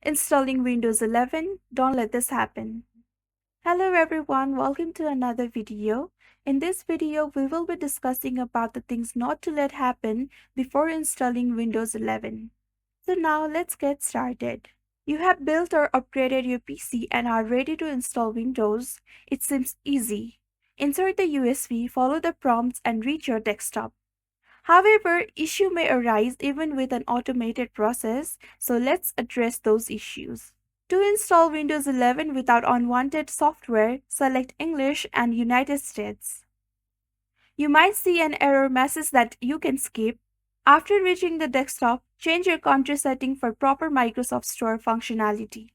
Installing Windows 11, don't let this happen. Hello everyone, welcome to another video. In this video, we will be discussing about the things not to let happen before installing Windows 11. So now let's get started. You have built or upgraded your PC and are ready to install Windows. It seems easy. Insert the USB, follow the prompts and reach your desktop. However, issue may arise even with an automated process, so let's address those issues. To install Windows 11 without unwanted software, select English and United States. You might see an error message that you can skip. After reaching the desktop, change your country setting for proper Microsoft Store functionality.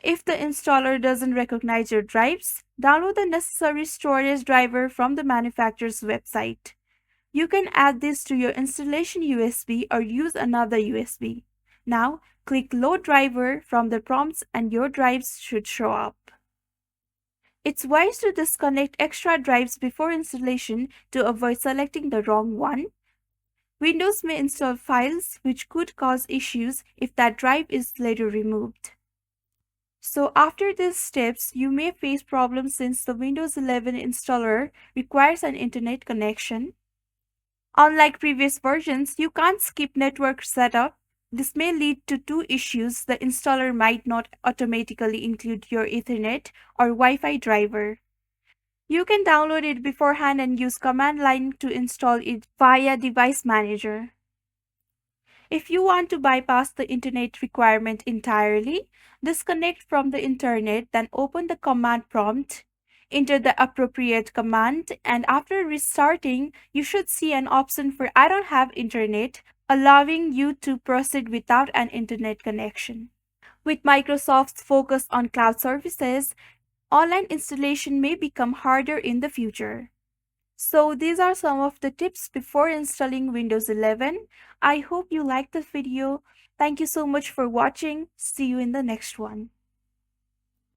If the installer doesn't recognize your drives, download the necessary storage driver from the manufacturer's website. You can add this to your installation USB or use another USB. Now, click Load Driver from the prompts and your drives should show up. It's wise to disconnect extra drives before installation to avoid selecting the wrong one. Windows may install files which could cause issues if that drive is later removed. So after these steps, you may face problems since the Windows 11 installer requires an internet connection. Unlike previous versions, you can't skip network setup. This may lead to two issues. The installer might not automatically include your Ethernet or Wi-Fi driver. You can download it beforehand and use command line to install it via Device Manager. If you want to bypass the internet requirement entirely, disconnect from the internet, then open the command prompt. Enter the appropriate command, and after restarting, you should see an option for I don't have internet, allowing you to proceed without an internet connection. With Microsoft's focus on cloud services, online installation may become harder in the future. So these are some of the tips before installing Windows 11. I hope you liked the video. Thank you so much for watching. See you in the next one.